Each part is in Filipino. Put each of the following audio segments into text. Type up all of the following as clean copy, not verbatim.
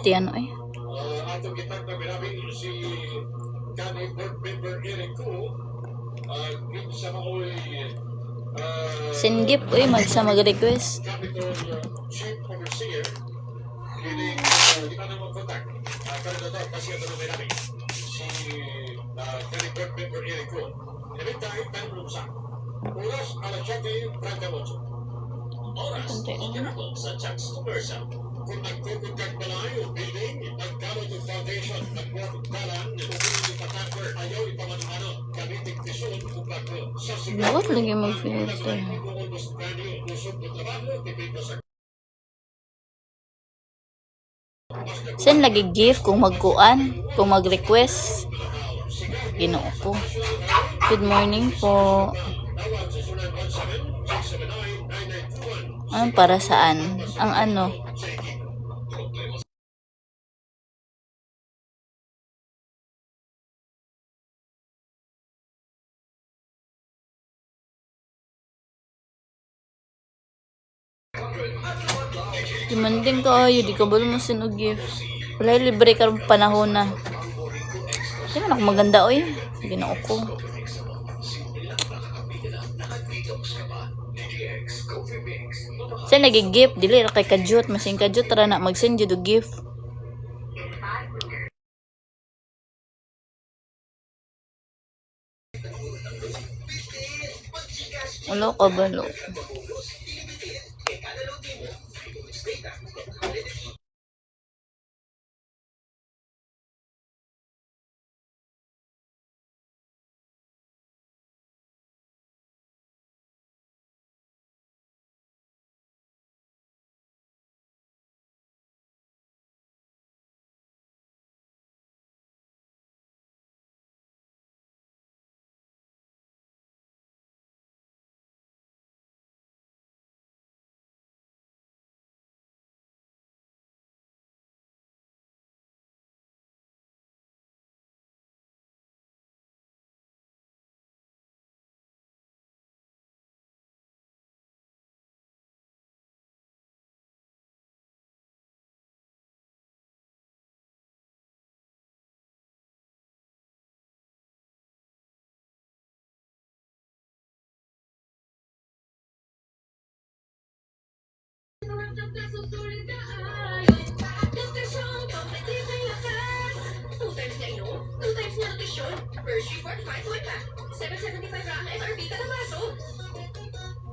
Tiyan eh. Atong gitang na binabing si Kani Board Member Eric Koo, sa maoy Singip eh, mag-request. Capital Chief Overseer, piling di ba naman kontak? Kandidato, kasi ito na binabing si Kani Board Member Eric Koo. Every time, tayo lumsa. Oras, alas 7:38. Oras, makinako sa Chuck's Commercial. Kung nagkukugkag balay o building, nagkaroon ng foundation, nagbuwag talan, nagbuwag ipataper, ayaw ipamanumano, gamitin tison kung bago. Sa Bakit lagi mag-filter? Sen lagi gift kung magkuan, kung mag-request. Ginoo ko. Good morning po. Ano para saan? Ang ano? Demanding ka ayo, di ka ba lumasin o gift? Wala libre ka panahon na. Di man ako maganda oy. Ginoo ko. Sa nagi-gift, dili ra kay kajut, masing kajut ra na mag-send jud og gift. Ulo ka balo.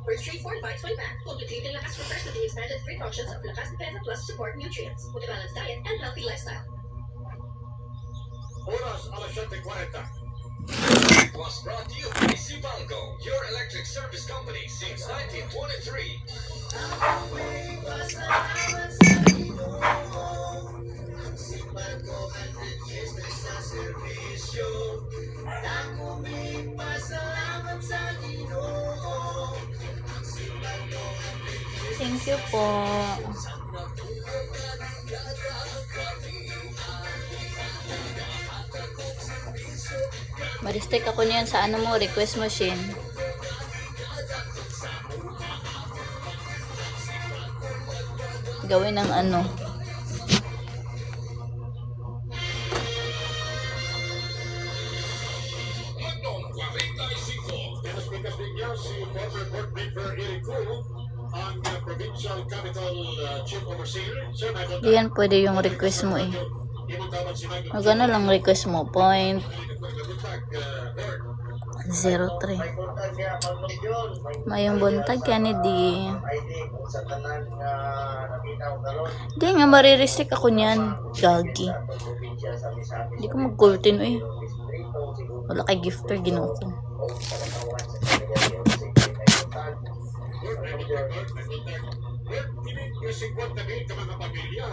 For 3-4-5 swing pack, completely lakas refers to the expanded three functions of Lakas Defensa Plus support nutrients, with a balanced diet and healthy lifestyle. Oras, alas 7:40. Was brought to you by Sibanco, your electric service company since 1923. Thank you po. Ma-restrict ako niyan sa ano mo, request machine. Gawin ng ano. Pinas-pikas bigla si former Board Member Eric Koo, ang Provincial Capital Chief Overseer. Sir, Diyan pwede yung request mo eh. Magano lang request mo, point 03. Mayong buntag Kennedy. Di nga marirestrict ako niyan. Gagi. Hindi ko mag-curtain eh. Wala kay gifter, ginoo ko. Sikwat na din ka mga pamilya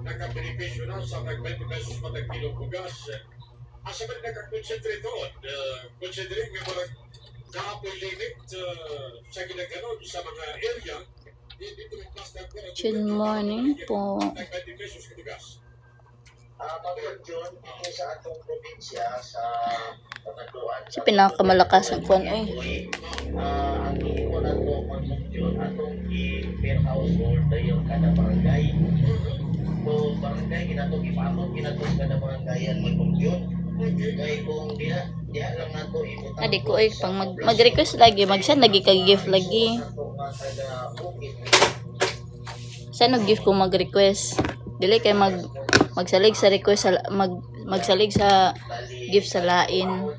nakabenepisyo na sa nag-20 pesos matagkilong bugas. Asa ba nakakonsentrate doon? Considering nga mga naapoy limit sa ginaganon sa mga area, dito may plus na Good morning po. nag-20 pesos ka bugas. Pagod yun, dito sa atong probinsya, sa Pagatuan. Sa pinakamalakas ang kwan eh. Ang ito na ito, pagod yun, atong per household na yung kada barangay. So, barangay, ginatong ipapot, ginatong kada barangayan mag-compute. Kaya kung diha lang nato ibutang. Adi ko ay pang mag-request lagi, mag-send lagi kag gift lagi. Saan og gift kung mag-request? Dili kay magsalig sa request sa magsalig sa gift sa lain.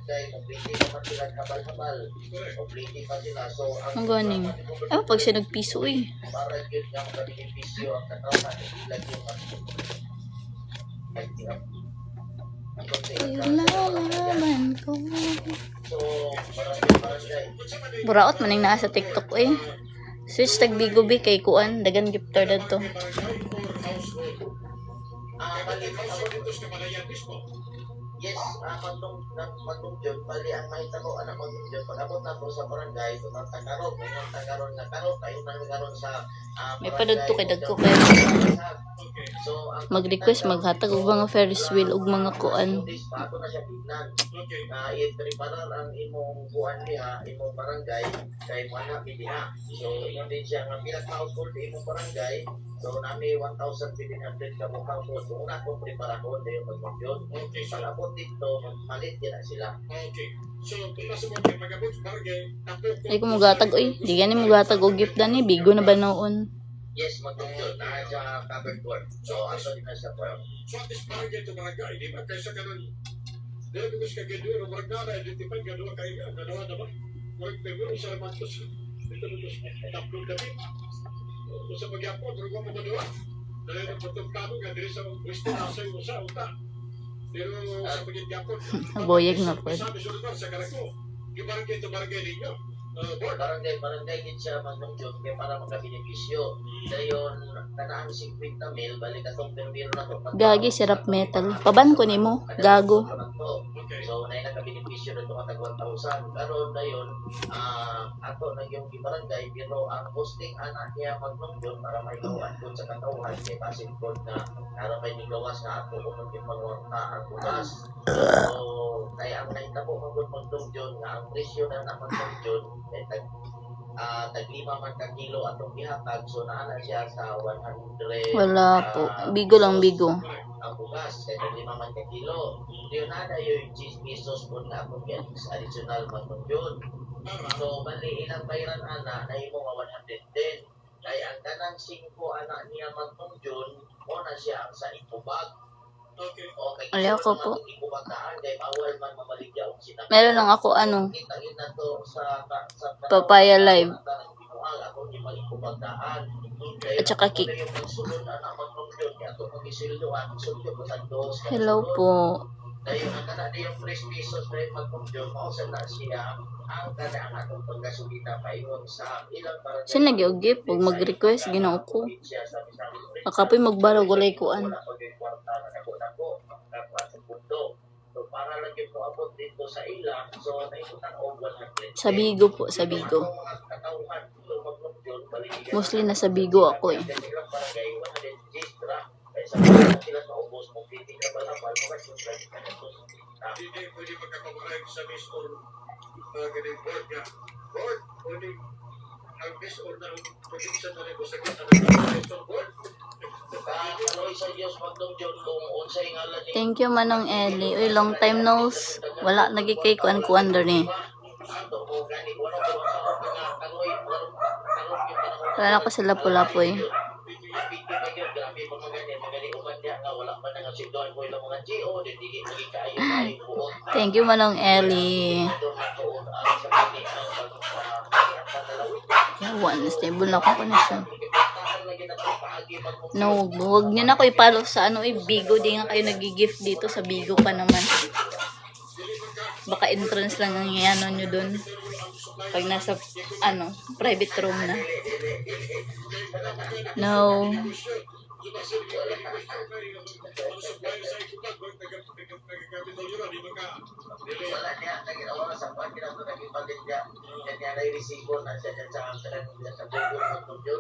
Ang ganing. Pag siya nagpiso eh. Para yun nga magka-benepisyo ang katawan at ilag yung Lalaman ko. So, barangay. Buraot maning naa sa TikTok eh. Switch tag Bigo B kay kuan dagan gifter dadto. Yes, matong yun, bali ang makita ko, anak mo yun, pag-abot na po sa barangay, tutang tangkaron, ngayon tangkaron nga karon, tayo nangkaron sa May padadto kay dagko kay So, ang mag-request maghatag og mga Ferris wheel ug mga kuan. Bago na siya tignan. I-preparar ang imong kuan niya, imong barangay, kay mo anak diha. So, yun din siya nga pinaka-household imong barangay. So, nami 1,700 ka mong household. So, una kong preparahon na yung mag-yun. Okay, so, Pag-abot dito, malit din na sila. okay. So, pinasabot kay pag-abot sa barangay, tapos Ay ko mugatag oy, di gani mugatag og gift dani Bigo na ba noon. Yes, mag-yun. Na sa covered work. So, aso din na sa work. so at least barangay to barangay, di ba? Kaysa ganun, dahil kung gusto ka gano'n, barangay, identify gano'n kayo, gano'n na ba? Marag pero sa ramantos, ito na tatlong gabi. Kung sa pag-apo, pero kung mamadua, dahil ang pagtagtano nga, dahil sa gusto na sa iyo sa uta. Pero sa pag-apo, Boyeg na po. sabi sa lugar, sa karako, yung barangay to barangay ninyo, board. Barangay din siya mag-yun kaya para magka-benepisyo. Dayon, kanaan 50 mil, balik atong permiro na to. Gagi sirap metal. Paban ko nimo, gago. Okay. So, na naka-benepisyo na ito katag 1,000. Karoon na yun, ato na yung barangay, pero ang hosting anak niya mag-yun para may gawan doon sa katauhan, may pasin code na para may nigawas na ato kung mag-ipangwang na ang bukas. So, kaya ang naitabo mag-yun nga ang presyo na mag-yun, tag-5 man ka kilo atong ihatag, so naana siya sa 100. Wala po. Bigo lang bigo. Ang bugas, kaya tag-5 man ka kilo. Yun nada yung 10 pesos po na akong yan, additional man yun. So, mali ilang bayaran ana, na imo nga 110. Kaya ang kanang 5 anak niya man yun, mo na siya sa ikubag. Okay. Okay, Ayaw ko po. Ikubagdaan, kaya bawal man mamaligya o sinakit. Meron lang ako ano, Kita-in na to sa Papaya Live. At saka cake. Hello po. Dayon ang kana yung 3 pesos na yung mag-compute, mausan na siya ang kana ang atong pagkasugita paingon sa ilang barangay. Sin lagi og gift ug mag-request ginoo ko. Akapoy magbarog walay kuan. Wala pag yung kwarta na nako-nako, magkakuha sa pundo. So, para lang yung abot dito sa ilang, so naikutang og 100. Sa Bigo po, sa Bigo. Mostly nasa Bigo ako eh. Hindi pwede magkakamarag sa miss or ganun board nga. Board, pwede ang miss or na ang protection na rin ko sa kita ng board. Thank you Manong Eli. Uy, long time no wala lagi kay kuan-kuan do ni. Wala ako sa lapu-lapu eh. Thank you Manong Eli. Yawan, stable na ako connection. No, huwag nyo na ako i-follow sa ano eh, Bigo. Di nga kayo nag-gift dito sa Bigo pa naman. Baka entrance lang ang ano nyo dun. Pag nasa, ano, private room na. No. Wala niya, naginawa na sa pag ginawa na naging niya. Kanya na yung resibo na siya sa Google.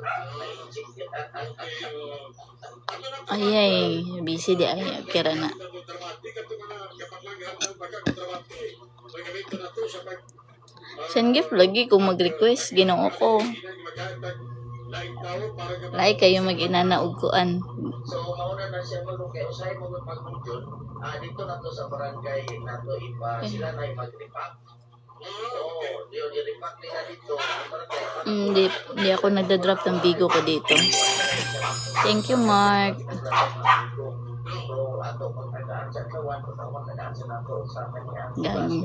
Ay, busy di ay. Kira na. Send gift lagi kung mag-request. Ginoo ko. laing tao para ka Lahi kayo mag-ina na ugkuan. So, mauna na siya mo kay usahay mo mag-conjun. Dito na to sa barangay nato ipa sila na mag-repack. Oo, yun, i-repack nila dito. Ang barangay ipa Hindi ako nagda-drop ng bigo ko dito. Thank you, Mark. So, ato pagkadaan sa kawan, pagkadaan sa nato sa kanya. Ganyan.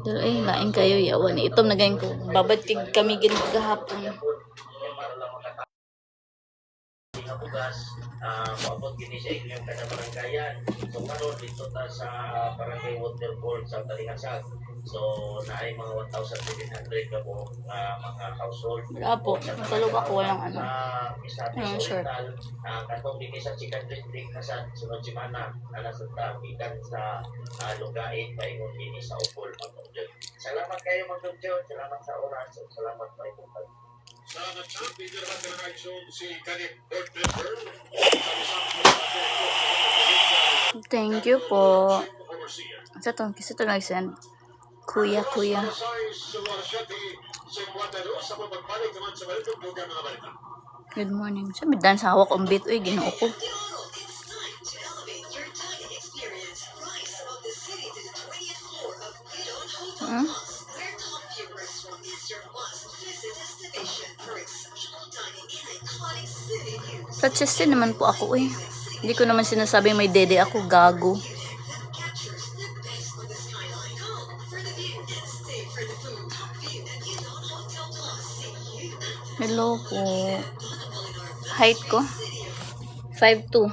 Pero laing kayo yawan. Itom na ganyan ko. Babatig kami ginagahapon. Para lang makatapos ng bugas, maabot gini sa inyong kanabaranggayan. So, karon dito ta sa barangay Waterfall sa Talingasag. So, naay mga 1,700 ka po mga household. Wala po. Matulog ako walang ano. Walang sure. Katong dini sa Chicken District na sa sunod simana, sa tabigan sa Lugain, paingon dini sa Upol. Salamat kayo mga John. Salamat sa oras. Salamat pa ito. Salamat sa Peter Van si Kanip Board Member. Thank you po. Sa to, kasi ito nag-send. Kuya. Good morning. Sabi dan sa hawak ang bit. Uy, ginoo ko. It's time to elevate your dining experience. Rise above the city to the 20th floor of Udon Hotel Plus, where Top View Restaurant is your must-visit destination for exceptional dining in iconic city views. Purchase naman po ako eh. Hindi ko naman sinasabing may dede ako, gago. That captures the best of the skyline. Come for the view and stay for the food. Top View at Udon Hotel Plus. See you at the Hello po. Height ko? 5'2".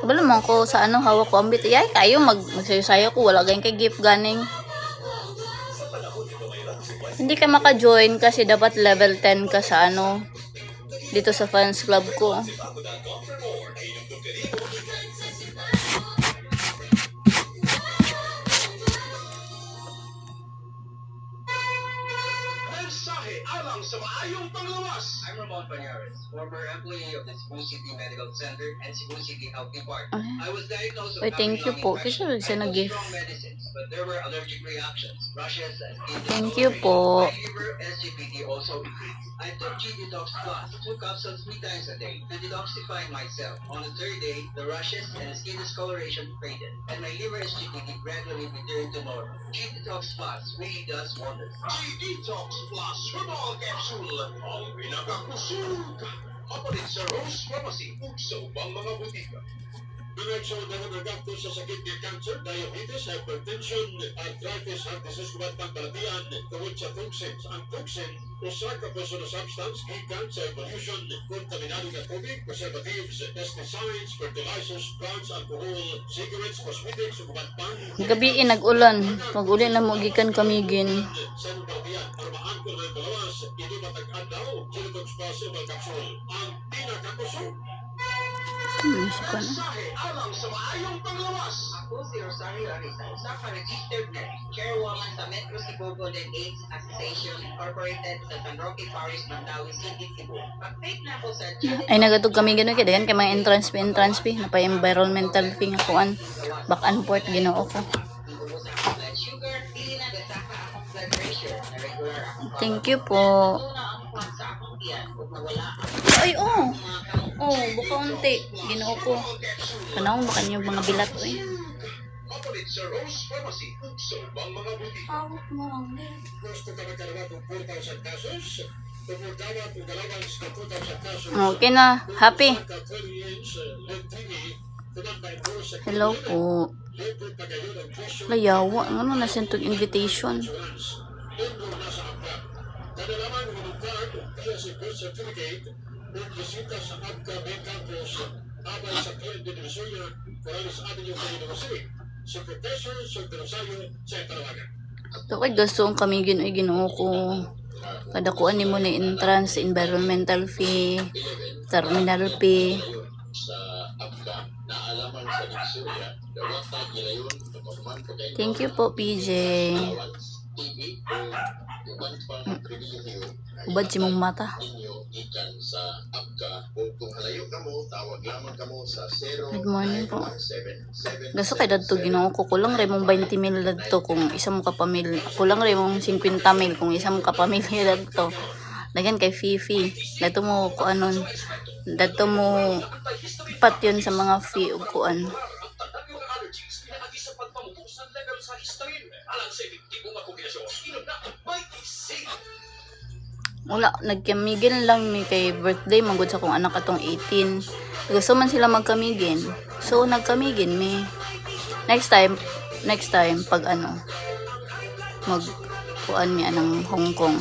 Wala mo ko sa ano, hawak ko ang bit. Ay, kayo magsayo-sayo ko. Wala ganyan kay gift ganing. Hindi ka maka-join kasi dapat level 10 ka sa ano, dito sa fans club ko. Mensahe alang sa maayong panglawas. I'm Ramon Banyares, former employee of the Cebu City Medical Center and Cebu City Health Department. I was diagnosed with Thank you po. Kasi infection. siya I took nag-gift. strong medicines, but there were allergic reactions, rashes, and skin Thank you discoloration. po. My liver SGPT also increased. I took G-Detox Plus, 2 capsules 3 times a day to detoxify myself. On the third day, the rashes and skin discoloration faded, and my liver SGPT gradually returned to normal. G-Detox Plus really does wonders. G-Detox Plus Herbal Capsule, ang pinakakusog. Kapalit sa Rose Pharmacy, sa ubang mga butika. Direksyon ng nagagto sa sakit ng cancer, diabetes, hypertension, arthritis, heart disease, kumatang balatian, tungod sa toxins. Ang toxin, usa ka person na substance, gikan sa evolution, kontaminado na tubig, preservatives, pesticides, fertilizers, drugs, alcohol, cigarettes, cosmetics, kumatang. Gabi nag-ulan. Mag-uli na mo gikan kamigin. Sa balatian, para maangkol ng dalawas, hindi matag-an daw, G-Detox Plus Herbal Capsule, ang pinakakusog. Isipan na. Mensahe alang sa maayong panglawas. Ako si Rosario Arisa, isa ka registered nurse, chairwoman sa Metro Cebu Golden AIDS Association Incorporated sa San Roque Parish, Mandawi City, Cebu. Pag-take na ako sa Ay, nagatog kami gano'n. Kaya kay mga entrance fee. Napay-environmental fee nga kuan. Back and forth, ginoo ko. Iubos ako blood sugar, dili na gasaka akong blood pressure na regular akong Thank you po. una ang kwan sa akong tiyan kung nawala ang Ay, oh. mga kamot. Oh, buka unti. Ginoo ko. Panahon ba kanyang mga bilat, eh. Kapalit sa Rose Pharmacy, sa ubang mga butika. Awat mo lang, Gusto ka magkalawa kung 4,000 kasos? Pumutawa kung galawan sa 2,000 kasos. Okay na. Happy. Hello po. Layawa. Ano na sentog invitation? Kadalaman ng card o PSA birth certificate kung bisita sa ABCA Main Campus abay sa Client de Divisoria, Corrales Avenue, Cavite City. Si Professor Rosario sa Tarawagan. Ito gusto kami ginoo ko. Kada kuan ni mo ni entrance, environmental fee, terminal fee. Sa ABCA na alaman sa Divisoria, dawat na gilayon, pagkaman po kayo Thank you po, PJ. TV o Uban pang pribilehiyo Ubad si mong mata. ninyo gikan sa APCA o kung halayo ka mo, tawag lamang ka mo sa 0 Good morning po. 917 Gasto kay dadto ginoo ko kulang ray mong 20 mil dadto kung isa mo ka pamilya. Kulang ray mong 50 mil kung isa mo ka pamilya dadto. Lagyan kay Fifi. Dadto mo kuanon. Dadto mo pat yun sa mga fee ug kuan. Wala, nagkamigin lang mi kay birthday manggod sa kong anak atong 18. Gusto man sila magkamigin. So nagkamigin mi. Next time pag ano mag kuan mi anang Hong Kong.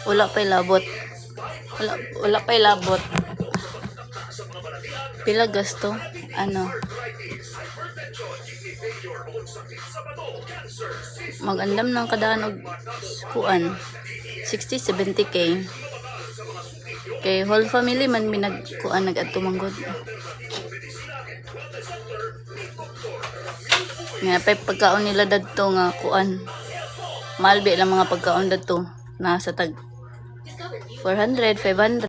Wala pa'y labot. Wala pa'y labot. Pila gasto? Ano? Magandam ng kadaan og kuan 60-70k. Kay whole family man mi nagkuan nag-adto manggod. Nga pay pagkaon nila dadto nga kuan. Malbi lang mga pagkaon dadto nasa tag 400, 500.